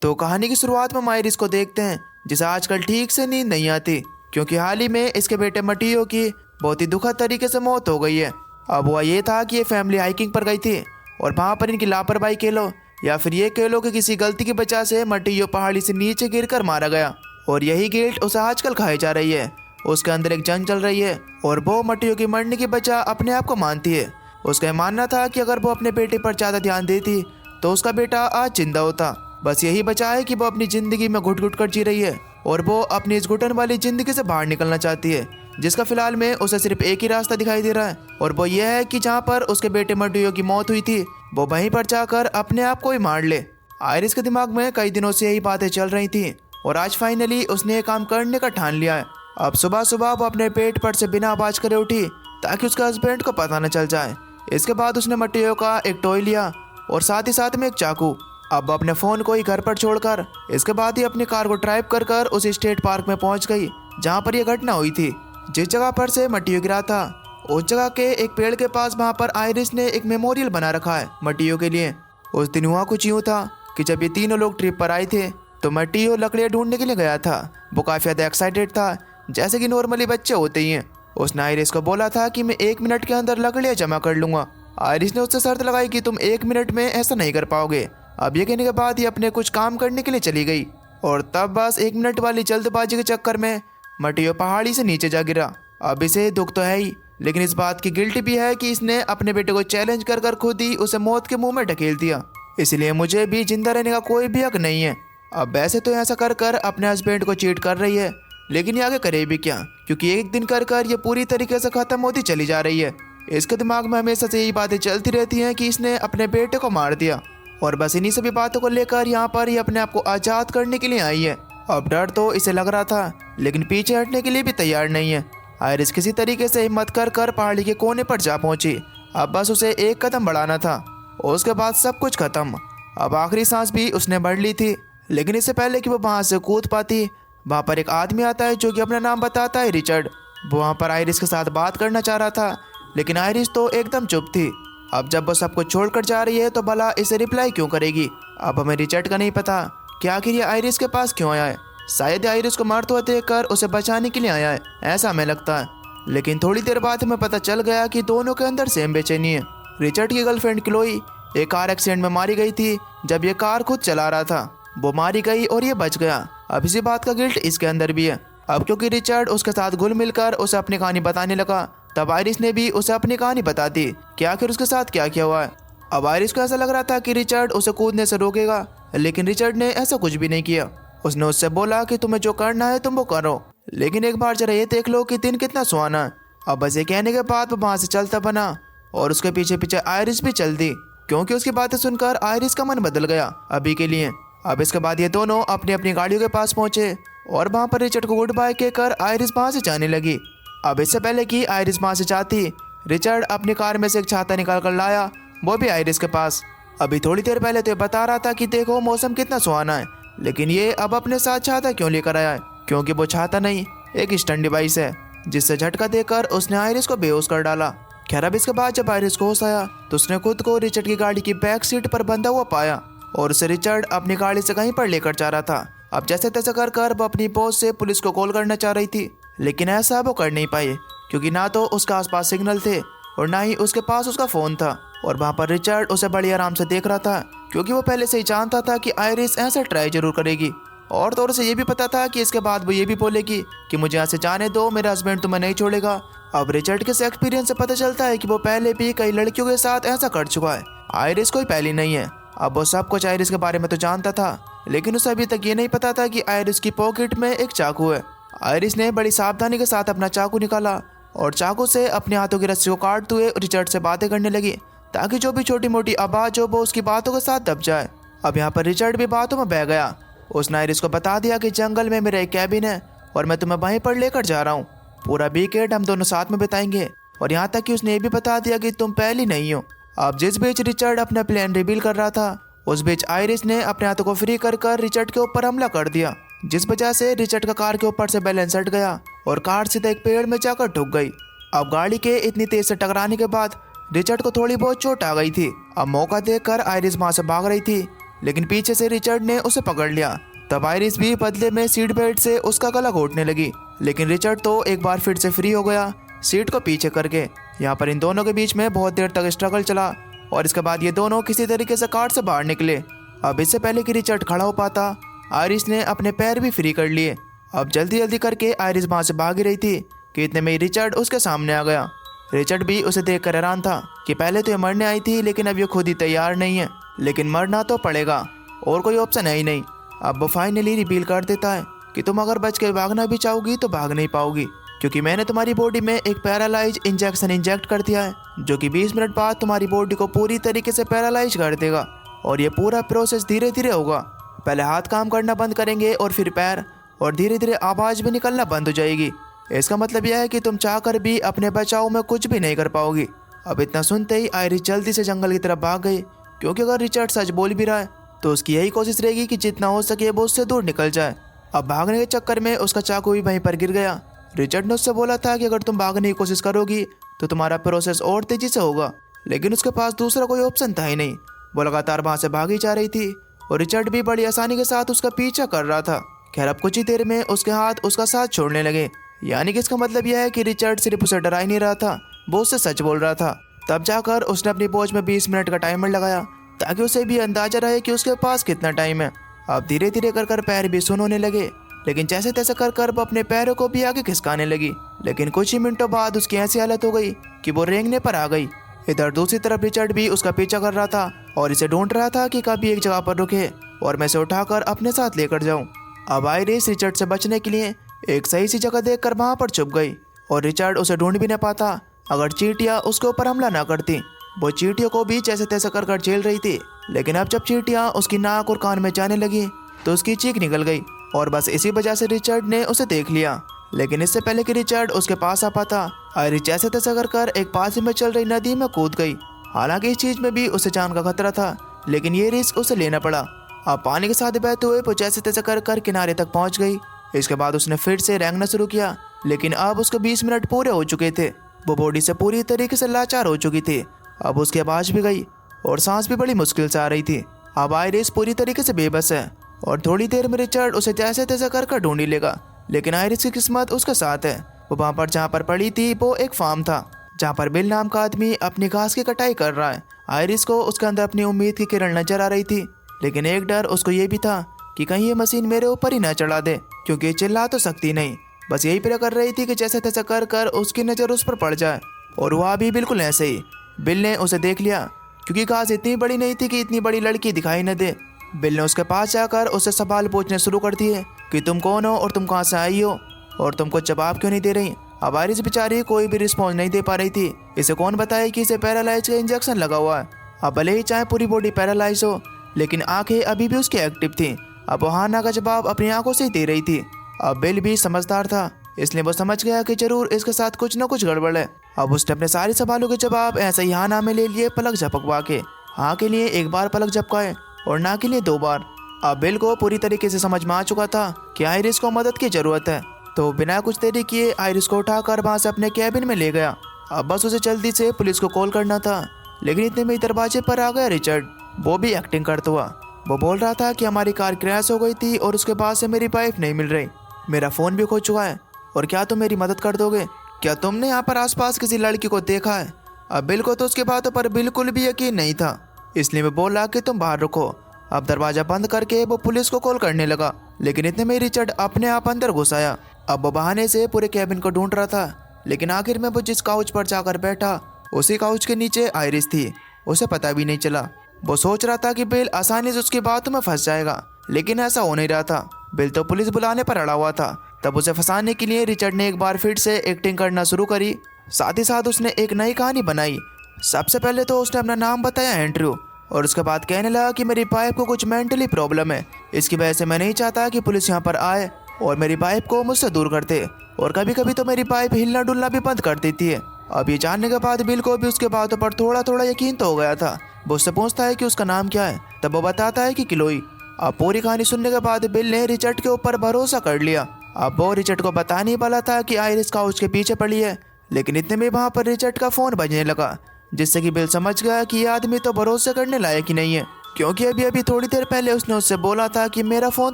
तो कहानी की शुरुआत में हम आइरिस को देखते हैं, जिसे आजकल ठीक से नींद नहीं आती क्योंकि हाल ही में इसके बेटे मटियो की बहुत ही दुखद तरीके से मौत हो गई है। अब हुआ ये था कि ये फैमिली हाइकिंग पर गई थी और वहाँ पर इनकी लापरवाही कह लो या फिर ये कह लो कि किसी गलती की वजह से मटियो पहाड़ी से नीचे गिरकर मारा गया और यही गिल्ट उसे आजकल खाई जा रही है। उसके अंदर एक जंग चल रही है और वो मटियो की मरने की वजह अपने आप को मानती है। उसका मानना था कि अगर वो अपने बेटे पर ज़्यादा ध्यान देती तो उसका बेटा आज जिंदा होता। बस यही बचा है कि वो अपनी ज़िंदगी में घुट घुट कर जी रही है और वो अपनी इस घुटन वाली ज़िंदगी से बाहर निकलना चाहती है, जिसका फिलहाल में उसे सिर्फ एक ही रास्ता दिखाई दे रहा है और वो यह है कि जहाँ पर उसके बेटे मटियो की मौत हुई थी वो वहीं पर जाकर अपने आप को ही मार ले। आइरिस के दिमाग में कई दिनों से यही बातें चल रही थी और आज फाइनली उसने ये काम करने का ठान लिया है। अब सुबह सुबह वो अपने पेट पर से बिना आवाज करे उठी ताकि उसके हस्बैंड को पता न चल जाए। इसके बाद उसने मटियो का एक टॉय लिया और साथ ही साथ में एक चाकू। अब वो अपने फ़ोन को ही घर पर छोड़कर इसके बाद ही अपनी कार को ड्राइव कर कर उस स्टेट पार्क में पहुंच गई जहां पर यह घटना हुई थी। जिस जगह पर से मटियो गिरा था उस जगह के एक पेड़ के पास वहां पर आइरिस ने एक मेमोरियल बना रखा है मटियो के लिए। उस दिन हुआ कुछ यूँ था कि जब ये तीनों लोग ट्रिप पर आए थे तो मटियो लकड़ियाँ ढूंढने के लिए गया था। वो काफ़ी ज़्यादा एक्साइटेड था, जैसे कि नॉर्मली बच्चे होते ही हैं। उसने आइरिस को बोला था कि मैं 1 मिनट के अंदर लकड़ियाँ जमा कर लूँगा। आइरिस ने उससे शर्त लगाई कि तुम 1 मिनट में ऐसा नहीं कर पाओगे। अब ये कहने के बाद ये अपने कुछ काम करने के लिए चली गई और तब बस 1 मिनट वाली जल्दबाजी के चक्कर में मटियो पहाड़ी से नीचे जा गिरा। अब इसे दुख तो है ही, लेकिन इस बात की गिल्ट भी है कि इसने अपने बेटे को चैलेंज कर कर खुद ही उसे मौत के मुंह में ढकेल दिया। इसलिए मुझे भी जिंदा रहने का कोई भी हक नहीं है। अब वैसे तो ऐसा कर कर अपने हस्बैंड को चीट कर रही है, लेकिन ये आगे करे भी क्या, क्योंकि एक दिन कर कर ये पूरी तरीके से ख़त्म होती चली जा रही है। इसके दिमाग में हमेशा से यही बातें चलती रहती हैं कि इसने अपने बेटे को मार दिया और बस इन्हीं सभी बातों को लेकर यहाँ पर ये अपने आप को आज़ाद करने के लिए आई है। अब डर तो इसे लग रहा था, लेकिन पीछे हटने के लिए भी तैयार नहीं है। आइरिस किसी तरीके से हिम्मत कर कर पहाड़ी के कोने पर जा पहुंची। अब बस उसे एक कदम बढ़ाना था और उसके बाद सब कुछ खत्म। अब आखिरी सांस भी उसने भर ली थी, लेकिन इससे पहले कि वो वहाँ से कूद पाती वहाँ पर एक आदमी आता है जो कि अपना नाम बताता है रिचर्ड। वो वहाँ पर आइरिस के साथ बात करना चाह रहा था, लेकिन आइरिस तो एकदम चुप थी। अब जब वो सब कुछ छोड़कर जा रही है तो भला इसे रिप्लाई क्यों करेगी। अब हमें रिचर्ड का नहीं पता कि आखिर ये आइरिस के पास क्यों आया है। शायद आइरिस को मारते हुए देखकर उसे बचाने के लिए आया है, ऐसा हमें लगता है। लेकिन थोड़ी देर बाद हमें पता चल गया कि दोनों के अंदर सेम बेचैनी है। रिचर्ड की गर्लफ्रेंड क्लोई एक कार एक्सीडेंट में मारी गई थी जब ये कार खुद चला रहा था। वो मारी गई और ये बच गया। अब इसी बात का गिल्ट इसके अंदर भी है। अब क्योंकि रिचर्ड उसके साथ घुल मिलकर उसे अपनी कहानी बताने लगा, तब आइरिस ने भी उसे अपनी कहानी बता दी कि आखिर उसके साथ क्या किया हुआ है। अब आइरिस को ऐसा लग रहा था कि रिचर्ड उसे कूदने से रोकेगा, लेकिन रिचर्ड ने ऐसा कुछ भी नहीं किया। उसने उससे बोला कि तुम्हें जो करना है तुम वो करो, लेकिन एक बार जरा ये देख लो कि दिन कितना सुहाना है। अब बस ये कहने के बाद वो वहाँ से चलता बना और उसके पीछे पीछे आइरिस भी चल दी, क्योंकि उसकी बातें सुनकर आइरिस का मन बदल गया अभी के लिए। अब इसके बाद ये दोनों अपनी अपनी गाड़ियों के पास पहुंचे और वहाँ पर रिचर्ड को गुड बाय कहकर आइरिस वहाँ से जाने लगी। अब इससे पहले कि आइरिस वहाँ से जाती, रिचर्ड अपनी कार में से एक छाता निकाल कर लाया, वो भी आइरिस के पास। अभी थोड़ी देर पहले तो ये बता रहा था कि देखो मौसम कितना सुहाना है, लेकिन ये अब अपने साथ छाता क्यों लेकर आया है, क्योंकि वो छाता नहीं एक स्टंट डिवाइस है, जिससे झटका देकर उसने आइरिस को बेहोश कर डाला। खैर अब इसके बाद जब आइरिस को होश आया तो उसने खुद को रिचर्ड की गाड़ी की बैक सीट पर बंधा हुआ पाया और उसे रिचर्ड अपनी गाड़ी से कहीं पर लेकर जा रहा था। अब जैसे तैसे कर कर वो अपनी पोस्ट से पुलिस को कॉल करना चाह रही थी, लेकिन ऐसा वो कर नहीं पाए क्योंकि ना तो उसके आसपास सिग्नल थे और ना ही उसके पास उसका फ़ोन था। और वहाँ पर रिचर्ड उसे बड़ी आराम से देख रहा था, क्योंकि वो पहले से ही जानता था कि आइरिस ऐसा ट्राई जरूर करेगी और तो उसे ये भी पता था कि इसके बाद वो ये भी बोलेगी कि मुझे यहाँ से जाने दो, मेरा हस्बैंड तुम्हें नहीं छोड़ेगा। अब रिचर्ड के एक्सपीरियंस से पता चलता है कि वो पहले भी कई लड़कियों के साथ ऐसा कर चुका है, आइरिस कोई पहली नहीं है। अब वो सब कुछ आइरिस के बारे में तो जानता था, लेकिन उसे अभी तक ये नहीं पता था कि आइरिस की पॉकेट में एक चाकू है। आइरिस ने बड़ी सावधानी के साथ अपना चाकू निकाला और चाकू से अपने हाथों की रस्सी को काटते हुए रिचर्ड से बातें करने लगी, ताकि जो भी छोटी मोटी आवाज़ हो वो उसकी बातों के साथ दब जाए। अब यहाँ पर रिचर्ड भी बातों में बह गया। उसने आइरिस को बता दिया कि जंगल में मेरा एक कैबिन है और मैं तुम्हें वहीं पर लेकर जा रहा हूँ, पूरा वीकेंड हम दोनों साथ में बिताएंगे। और यहाँ तक कि उसने ये भी बता दिया कि तुम पहली नहीं हो। अब जिस बीच रिचर्ड अपना प्लान रिवील कर रहा था, उस बीच आइरिस ने अपने हाथों को फ्री कर कर रिचर्ड के ऊपर हमला कर दिया, जिस वजह से रिचर्ड का कार के ऊपर से बैलेंस हट गया और कार सीधा एक पेड़ में जाकर ठुक गई। अब गाड़ी के इतनी तेज से टकराने के बाद रिचर्ड को थोड़ी बहुत चोट आ गई थी। अब मौका देखकर आइरिस वहां से भाग रही थी, लेकिन पीछे से रिचर्ड ने उसे पकड़ लिया। तब आयरिस भी बदले में सीट बेल्ट से उसका गला घोटने लगी, लेकिन रिचर्ड तो एक बार फिर से फ्री हो गया सीट को पीछे करके। यहाँ पर इन दोनों के बीच में बहुत देर तक स्ट्रगल चला और इसके बाद ये दोनों किसी तरीके से कार से बाहर निकले। अब इससे पहले कि रिचर्ड खड़ा हो पाता, आयरिस ने अपने पैर भी फ्री कर लिए। अब जल्दी जल्दी करके आयरिस वहां से भाग ही रही थी कि इतने में रिचर्ड उसके सामने आ गया। रिचर्ड भी उसे देखकर हैरान था कि पहले तो ये मरने आई थी, लेकिन अब ये खुद ही तैयार नहीं है, लेकिन मरना तो पड़ेगा और कोई ऑप्शन है ही नहीं। अब वो फाइनली रिवील कर देता है कि तुम अगर बच के भागना भी चाहोगी तो भाग नहीं पाओगी, क्योंकि मैंने तुम्हारी बॉडी में एक पैरालाइज इंजेक्शन इंजेक्ट कर दिया है, जो कि 20 मिनट बाद तुम्हारी बॉडी को पूरी तरीके से पैरालाइज कर देगा। और ये पूरा प्रोसेस धीरे धीरे होगा। पहले हाथ काम करना बंद करेंगे और फिर पैर, और धीरे धीरे आवाज़ भी निकलना बंद हो जाएगी। इसका मतलब यह है कि तुम चाहकर भी अपने बचाव में कुछ भी नहीं कर पाओगी। अब इतना सुनते ही आयरिस जल्दी से जंगल की तरफ भाग गई, क्योंकि अगर रिचर्ड सच बोल भी रहा है तो उसकी यही कोशिश रहेगी कि जितना हो सके वो उससे दूर निकल जाए। अब भागने के चक्कर में उसका चाकू भी वहीं पर गिर गया। रिचर्ड ने उससे बोला था कि अगर तुम भागने की कोशिश करोगी तो तुम्हारा प्रोसेस और तेजी से होगा, लेकिन उसके पास दूसरा कोई ऑप्शन था ही नहीं। वो लगातार वहां से भागी जा रही थी और रिचर्ड भी बड़ी आसानी के साथ उसका पीछा कर रहा था। खैर अब कुछ ही देर में उसके हाथ उसका साथ छोड़ने लगे, यानी कि इसका मतलब यह है कि रिचर्ड सिर्फ उसे डरा ही नहीं रहा था, वो उससे सच बोल रहा था। तब जाकर उसने अपनी वॉच में 20 मिनट का टाइमर लगाया, ताकि उसे भी अंदाजा रहे कि उसके पास कितना टाइम है। अब धीरे धीरे कर पैर भी सुन होने लगे, लेकिन जैसे तैसे कर वो अपने पैरों को भी आगे खिसकाने लगी। लेकिन कुछ ही मिनटों बाद उसकी ऐसी हालत हो गई कि वो रेंगने पर आ गई। इधर दूसरी तरफ रिचर्ड भी उसका पीछा कर रहा था और इसे ढूंढ रहा था कि कभी एक जगह पर रुके और मैं इसे उठाकर अपने साथ लेकर जाऊं। अब आयरिस रिचर्ड से बचने के लिए एक सही सी जगह देखकर वहां पर छुप गई और रिचर्ड उसे ढूंढ भी न पाता अगर चींटियां उसके ऊपर हमला ना करती। वो चींटियों को भी जैसे तैसे कर झेल रही थी, लेकिन अब जब चींटियां उसकी नाक और कान में जाने लगी तो उसकी चीख निकल गई और बस इसी वजह से रिचर्ड ने उसे देख लिया। लेकिन इससे पहले कि रिचर्ड उसके पास आ पाता, आयरिस जैसे तैसे कर एक पास ही में चल रही नदी में कूद गई। हालांकि इस चीज में भी उसे जान का खतरा था, लेकिन ये रिस्क उसे लेना पड़ा। अब पानी के साथ बहते हुए वो जैसे तैसे कर किनारे तक पहुंच गई। इसके बाद उसने फिर से रेंगना शुरू किया, लेकिन अब उसके 20 मिनट पूरे हो चुके थे। वो बॉडी से पूरी तरीके से लाचार हो चुकी थी। अब उसकी आवाज भी गई और सांस भी बड़ी मुश्किल से आ रही थी। अब आयरिस पूरी तरीके से बेबस है और थोड़ी देर में रिचर्ड उसे जैसे तैसे कर ढूंढ ही लेगा। लेकिन आयरिस की किस्मत उसके साथ है। वो वहां पर जहाँ पर पड़ी थी वो एक फार्म था, जहाँ पर बिल नाम का आदमी अपनी घास की कटाई कर रहा है। आयरिस को उसके अंदर अपनी उम्मीद की किरण नजर आ रही थी, लेकिन एक डर उसको ये भी था कि कहीं ये मशीन मेरे ऊपर ही न चढ़ा दे, क्योंकि चिल्ला तो सकती नहीं। बस यही प्रे कर रही थी कि जैसे तैसे कर उसकी नज़र उस पर पड़ जाए। और वह भी बिल्कुल ऐसे ही। बिल ने उसे देख लिया, क्योंकि घास इतनी बड़ी नहीं थी कि इतनी बड़ी लड़की दिखाई न दे। बिल ने उसके पास जाकर उससे सवाल पूछने शुरू कर दिए कि तुम कौन हो और तुम कहाँ से आई हो और तुम कुछ जवाब क्यों नहीं दे रही। अब आयरिस बेचारी कोई भी रिस्पॉन्स नहीं दे पा रही थी। इसे कौन बताए कि इसे पैरालाइज का इंजेक्शन लगा हुआ है। अब भले ही चाहे पूरी बॉडी पैरालाइज हो, लेकिन आंखें अभी भी उसकी एक्टिव थी। अब वो हाँ ना का जवाब अपनी आंखों से ही दे रही थी। अब बिल भी समझदार था, इसलिए वो समझ गया कि जरूर इसके साथ कुछ न कुछ गड़बड़ है। अब उसने अपने सारे सवालों के जवाब ऐसे ही हाँ ना में ले लिए, पलक झपकवा के। हाँ के लिए एक बार पलक झपकाए और ना के लिए 2 बार। अब बिल को पूरी तरीके से समझ में आ चुका था कि आयरिस को मदद की जरूरत है, तो बिना कुछ देरी किए आयरिस को उठाकर वहां से अपने कैबिन में ले गया। अब बस उसे जल्दी से पुलिस को कॉल करना था, लेकिन इतने में दरवाजे पर आ गया रिचर्ड। वो भी एक्टिंग करता हुआ। वो बोल रहा था कि हमारी कार क्रैश हो गई थी और उसके बाद से मेरी वाइफ नहीं मिल रही, मेरा फ़ोन भी खो चुका है, और क्या तुम मेरी मदद कर दोगे? क्या तुमने यहाँ पर आसपास किसी लड़की को देखा है? अब बिल को तो उसकी बातों पर बिल्कुल भी यकीन नहीं था, इसलिए मैं बोला कि तुम बाहर रुको। अब दरवाजा बंद करके वो पुलिस को कॉल करने लगा, लेकिन इतने में रिचर्ड अपने आप अंदर घुस आया। अब वो बहाने से पूरे कैबिन को ढूंढ रहा था, लेकिन आखिर में वो जिस काउच पर जाकर बैठा उसी काउच के नीचे आयरिस थी। उसे पता भी नहीं चला। वो सोच रहा था कि बिल आसानी से उसकी बातों में फंस जाएगा, लेकिन ऐसा हो नहीं रहा था। बिल तो पुलिस बुलाने पर अड़ा हुआ था। तब उसे फंसाने के लिए रिचर्ड ने एक बार फिर से एक्टिंग करना शुरू करी। साथ ही साथ उसने एक नई कहानी बनाई। सबसे पहले तो उसने अपना नाम बताया एंड्रयू, और उसके बाद कहने लगा कि मेरी वाइफ को कुछ मेंटली प्रॉब्लम है, इसकी वजह से मैं नहीं चाहता कि पुलिस यहाँ पर आए और मेरी वाइफ को मुझसे दूर कर दे, और कभी कभी तो मेरी वाइफ हिलना डुलना भी बंद कर देती है। अब ये जानने के बाद बिल को भी उसके बातों पर थोड़ा थोड़ा यकीन तो हो गया था। वो उससे पूछता है कि उसका नाम क्या है, तब वो बताता है कि क्लोई। अब पूरी कहानी सुनने के बाद बिल ने रिचर्ड के ऊपर भरोसा कर लिया। अब वो रिचर्ड को बताने वाला था कि आयरिस काउच के पीछे पड़ी है, लेकिन इतने में वहाँ पर रिचर्ड का फ़ोन बजने लगा, जिससे कि बिल समझ गया कि ये आदमी तो भरोसे करने लायक ही नहीं है। क्योंकि अभी अभी थोड़ी देर पहले उसने उससे बोला था कि मेरा फ़ोन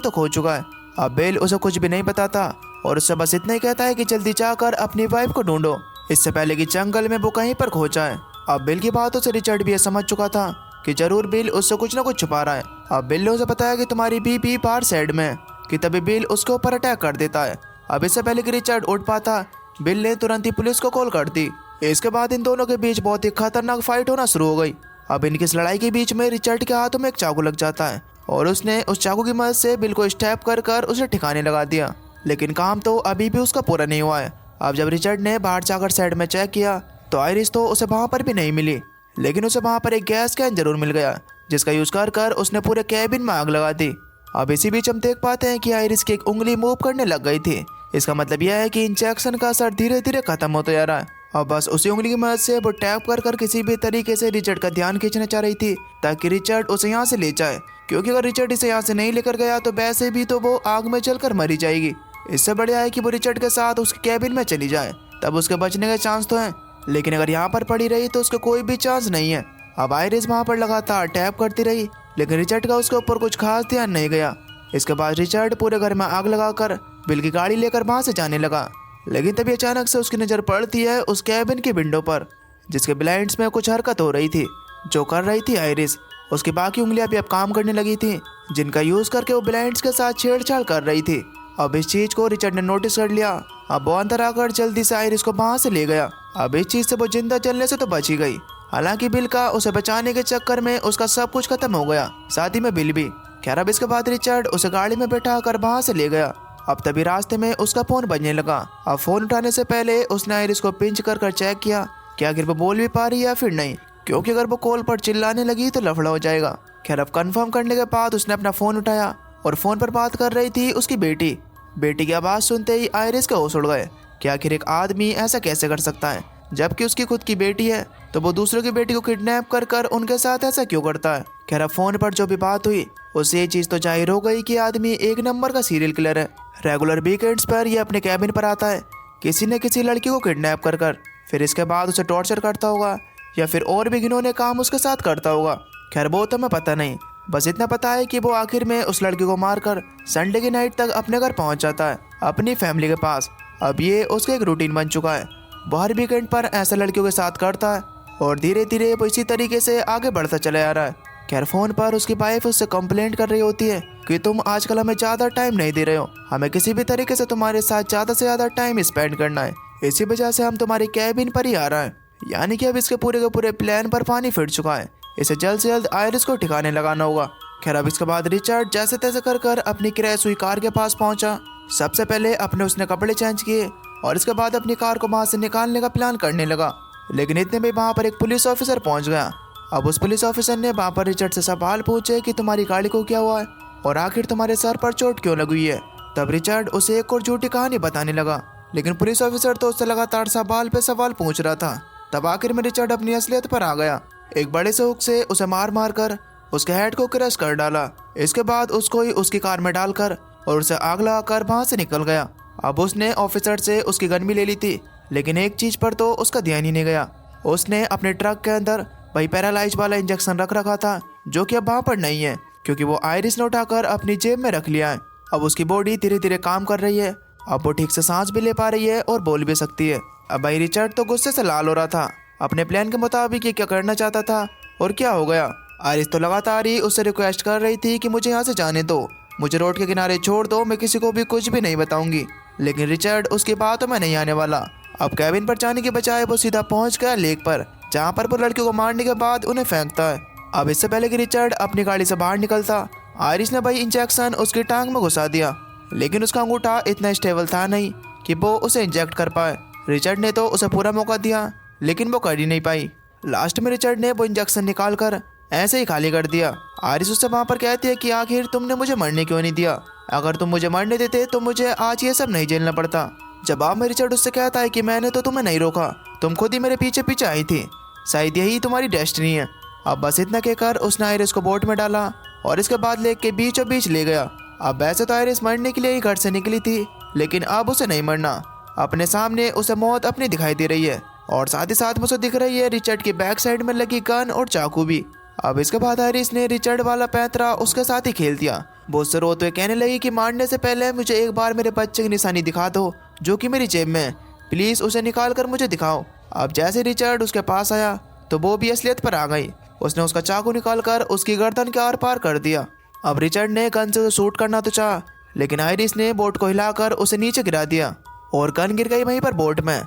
तो खो चुका है। अब बिल उसे कुछ भी नहीं बताता और उससे बस इतना ही कहता है कि जल्दी जाकर अपनी वाइफ को ढूंढो, इससे पहले कि जंगल में वो कहीं पर खो जाए। अब बिल की बातों से रिचर्ड भी ये समझ चुका था कि जरूर बिल उससे कुछ ना कुछ छुपा रहा है। अब बिल ने उसे बताया कि तुम्हारी बीबी बाहर साइड में है, कि तभी बिल उसके ऊपर अटैक कर देता है। अब इससे पहले कि रिचर्ड उठ पाता, बिल ने तुरंत ही पुलिस को कॉल कर दी। इसके बाद इन दोनों के बीच बहुत ही खतरनाक फाइट होना शुरू हो गई। अब इनकी इस लड़ाई के बीच में रिचर्ड के हाथों में एक चाकू लग जाता है और उसने उस चाकू की मदद से बिल को स्टैप कर कर उसे ठिकाने लगा दिया। लेकिन काम तो अभी भी उसका पूरा नहीं हुआ है। अब जब रिचर्ड ने बाहर जाकर साइड में चेक किया तो आयरिस तो उसे वहां पर भी नहीं मिली, लेकिन उसे वहां पर एक गैस कैन जरूर मिल गया, जिसका यूज कर कर उसने पूरे कैबिन में आग लगा दी। अब इसी बीच हम देख पाते हैं कि आयरिस की एक उंगली मूव करने लग गई थी। इसका मतलब यह है कि इंजेक्शन का असर धीरे धीरे खत्म होता जा रहा है। अब बस उसी उंगली की मदद से वो टैप कर कर किसी भी तरीके से रिचर्ड का ध्यान खींचना चाह रही थी, ताकि रिचर्ड उसे यहाँ से ले जाए। क्योंकि अगर रिचर्ड इसे यहाँ से नहीं लेकर गया तो वैसे भी तो वो आग में जलकर मरी जाएगी। इससे बढ़िया है कि वो रिचर्ड के साथ उसके कैबिन में चली जाए, तब उसके बचने के चांस तो हैं। लेकिन अगर यहाँ पर पड़ी रही तो उसका कोई भी चांस नहीं है। अब आयरिस वहाँ पर लगातार टैप करती रही, लेकिन रिचर्ड का उसके ऊपर कुछ खास ध्यान नहीं गया। इसके बाद रिचर्ड पूरे घर में आग लगाकर बिल की गाड़ी लेकर वहाँ से जाने लगा। लेकिन तभी अचानक से उसकी नज़र पड़ती है उस कैबिन की विंडो पर, जिसके ब्लाइंड्स में कुछ हरकत हो रही थी जो कर रही थी आयरिस। उसकी बाकी उंगलियां भी अब काम करने लगी थी, जिनका यूज करके वो ब्लाइंड्स के साथ छेड़छाड़ कर रही थी। अब इस चीज को रिचर्ड ने नोटिस कर लिया। अब वो अंदर आकर जल्दी से आयरिस को वहां से ले गया। अब इस चीज से वो जिंदा जलने से तो बच ही गई। हालांकि बिल का उसे बचाने के चक्कर में उसका सब कुछ खत्म हो गया, साथ ही में बिल भी। खैर अब इसके बाद रिचर्ड उसे गाड़ी में बैठा कर वहां से ले गया। अब तभी रास्ते में उसका फोन बजने लगा। अब फोन उठाने से पहले उसने आयरिस को पिंच कर चेक किया कि आखिर वो बोल भी पा रही है या फिर नहीं, क्योंकि अगर वो कॉल पर चिल्लाने लगी तो लफड़ा हो जाएगा। खैर अब कंफर्म करने के बाद उसने अपना फोन उठाया और फोन पर बात कर रही थी उसकी बेटी। बेटी की आवाज़ सुनते ही आयरिस के होश उड़ गए कि आखिर एक आदमी ऐसा कैसे कर सकता है, जबकि उसकी खुद की बेटी है तो वो दूसरों की बेटी को किडनैप कर कर उनके साथ ऐसा क्यों करता है। खैर अब फोन पर जो भी बात हुई उससे ये चीज़ तो जाहिर हो गई कि आदमी एक नंबर का सीरियल किलर है। रेगुलर वीकेंड्स पर ये अपने कैबिन पर आता है, किसी न किसी लड़की को किडनैप कर कर फिर इसके बाद उसे टॉर्चर करता होगा या फिर और भी घिनौने काम उसके साथ करता होगा। खैर वो तो हमें पता नहीं, बस इतना पता है कि वो आखिर में उस लड़की को मारकर संडे की नाइट तक अपने घर पहुंच जाता है, अपनी फैमिली के पास। अब ये उसका एक रूटीन बन चुका है, वो हर वीकेंड पर ऐसा लड़कियों के साथ करता है और धीरे धीरे वो इसी तरीके से आगे बढ़ता चला जा रहा है। खैर फोन पर उसकी वाइफ उससे कंप्लेंट कर रही होती है कि तुम आजकल हमें ज़्यादा टाइम नहीं दे रहे हो, हमें किसी भी तरीके से तुम्हारे साथ ज़्यादा से ज़्यादा टाइम स्पेंड करना है, इसी वजह से हम तुम्हारी कैबिन पर ही आ रहा है। यानी कि अब इसके पूरे के पूरे प्लान पर पानी फिर चुका है, इसे जल्द से जल्द आयरिस को ठिकाने लगाना होगा। खैर अब इसके बाद रिचर्ड जैसे तैसे कर कर अपनी क्रैश हुई कार के पास पहुंचा। सबसे पहले अपने उसने कपड़े चेंज किए और इसके बाद अपनी कार को वहां से निकालने का प्लान करने लगा। लेकिन इतने में वहां पर एक पुलिस ऑफिसर पहुंच गया। अब उस पुलिस ऑफिसर ने वहां पर रिचर्ड से सवाल पूछे कि तुम्हारी गाड़ी को क्या हुआ है और आखिर तुम्हारे सर पर चोट क्यों लगी हुई है। तब रिचर्ड उसे एक और झूठी कहानी बताने लगा, लेकिन पुलिस ऑफिसर तो उससे लगातार सवाल पे सवाल पूछ रहा था। तब आखिर में रिचर्ड अपनी असलियत पर आ गया। एक बड़े से हुक से उसे मार मार कर उसके हेड को क्रश कर डाला। इसके बाद उसको ही उसकी कार में डालकर और उसे आग लगाकर वहां से निकल गया। अब उसने ऑफिसर से उसकी गन भी ले ली थी, लेकिन एक चीज पर तो उसका ध्यान ही नहीं गया। उसने अपने ट्रक के अंदर वही पैरालाइज वाला इंजेक्शन रख रखा था, जो कि अब वहां पर नहीं है, क्योंकि वो आयरिस ने उठाकर अपनी जेब में रख लिया है। अब उसकी बॉडी धीरे धीरे काम कर रही है, अब वो ठीक से सांस भी ले पा रही है और बोल भी सकती है। अब भाई रिचर्ड तो गुस्से से लाल हो रहा था, अपने प्लान के मुताबिक ये क्या करना चाहता था और क्या हो गया। आयरिस तो लगातार ही उससे रिक्वेस्ट कर रही थी कि मुझे यहाँ से जाने दो, मुझे रोड के किनारे छोड़ दो, मैं किसी को भी कुछ भी नहीं बताऊंगी। लेकिन रिचर्ड उसकी बातों में नहीं आने वाला। अब कैबिन पर जाने के बजाय वो सीधा पहुंच गया लेक पर, जहाँ पर वो लड़कियों को मारने के बाद उन्हें फेंकता है। अब इससे पहले कि रिचर्ड अपनी गाड़ी से बाहर निकलता, आयरिस ने भाई इंजेक्शन उसकी टांग में घुसा दिया, लेकिन उसका अंगूठा इतना स्टेबल था नहीं कि वो उसे इंजेक्ट कर पाए। रिचर्ड ने तो उसे पूरा मौका दिया, लेकिन वो कर ही नहीं पाई। लास्ट में रिचर्ड ने वो इंजेक्शन निकाल कर ऐसे ही खाली कर दिया। आयरिस उससे वहाँ पर कहती है कि आखिर तुमने मुझे मरने क्यों नहीं दिया, अगर तुम मुझे मरने देते तो मुझे आज ये सब नहीं झेलना पड़ता। जवाब में रिचर्ड उससे कहता है कि मैंने तो तुम्हें नहीं रोका, तुम खुद ही मेरे पीछे पीछे आई थी, शायद यही तुम्हारी डेस्टिनी है। अब बस इतना कहकर उसने आयरिस को बोट में डाला और इसके बाद लेक के बीचों बीच ले गया। अब वैसे तो आयरिस मरने के लिए ही घर से निकली थी, लेकिन अब उसे नहीं मरना। अपने सामने उसे मौत अपनी दिखाई दे रही है और साथ ही साथ उसे दिख रही है रिचर्ड की बैक साइड में लगी गन और चाकू भी। अब इसके बाद आयरिस ने रिचर्ड वाला पैंतरा उसके साथ ही खेल दिया। वो उससे रोते हुए कहने लगी कि मारने से पहले मुझे एक बार मेरे बच्चे की निशानी दिखा दो जो कि मेरी जेब में है, प्लीज उसे निकाल कर मुझे दिखाओ। अब जैसे रिचर्ड उसके पास आया तो वो भी असलियत पर आ गई। उसने उसका चाकू निकाल कर उसकी गर्दन के आर पार कर दिया। अब रिचर्ड ने गन से उसे शूट करना तो चाहा, लेकिन आयरिस ने बोट को हिलाकर उसे नीचे गिरा दिया और गन गिर गई वहीं पर बोट में।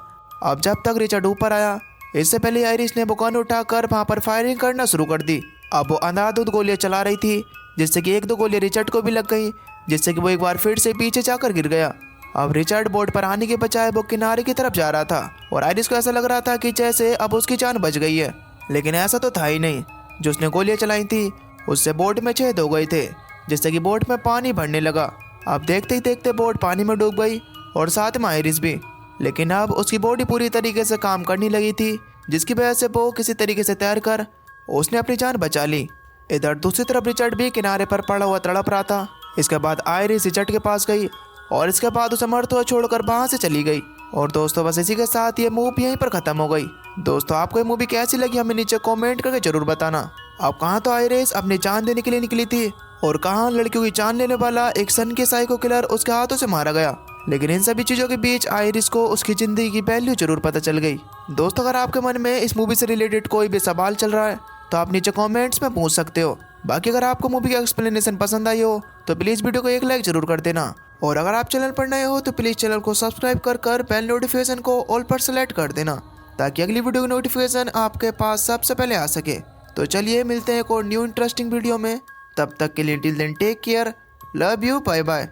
अब जब तक रिचर्ड ऊपर आया, इससे पहले आयरिस ने वो गन उठाकर वहां पर फायरिंग करना शुरू कर दी। अब वो अंधाधुंध गोलियां चला रही थी, जिससे कि 1-2 गोलियां रिचर्ड को भी लग गई, जिससे कि वो एक बार फिर से पीछे जाकर गिर गया। अब रिचर्ड बोट पर आने के बजाय वो किनारे की तरफ जा रहा था और आयरिस को ऐसा लग रहा था कि जैसे अब उसकी जान बच गई है, लेकिन ऐसा तो था ही नहीं। जो उसने गोलियां चलाई थी उससे बोट में छेद हो गए थे, जिससे कि बोट में पानी भरने लगा। अब देखते ही देखते बोट पानी में डूब गई और साथ में आयरिस भी। लेकिन अब उसकी बॉडी पूरी तरीके से काम करने लगी थी, जिसकी वजह से वो किसी तरीके से तैर कर उसने अपनी जान बचा ली। इधर दूसरी तरफ रिचर्ड भी किनारे पर पड़ा हुआ तड़प रहा था। इसके बाद आयरिस रिचर्ड के पास गई और इसके बाद उसे मरते हुए छोड़कर वहां से चली गई। और दोस्तों बस इसी के साथ ये मूवी यहीं पर खत्म हो गई। दोस्तों आपको ये मूवी कैसी लगी हमें नीचे कमेंट करके जरूर बताना। अब कहाँ तो आयरिस अपनी जान देने के लिए निकली थी और कहाँ लड़कियों की जान लेने वाला एक सन के साइको किलर उसके हाथों से मारा गया। लेकिन इन सभी चीज़ों के बीच आयरिस को उसकी ज़िंदगी की वैल्यू जरूर पता चल गई। दोस्तों अगर आपके मन में इस मूवी से रिलेटेड कोई भी सवाल चल रहा है तो आप नीचे कमेंट्स में पूछ सकते हो। बाकी अगर आपको मूवी का एक्सप्लेनेशन पसंद आई हो तो प्लीज़ वीडियो को एक लाइक जरूर कर देना। और अगर आप चैनल पर नए हो तो प्लीज़ चैनल को सब्सक्राइब कर बेल नोटिफिकेशन को ऑल पर सेलेक्ट कर देना, ताकि अगली वीडियो की नोटिफिकेशन आपके पास सबसे पहले आ सके। तो चलिए मिलते हैं एक और न्यू इंटरेस्टिंग वीडियो में, तब तक के लिए till then take care, love you, bye bye.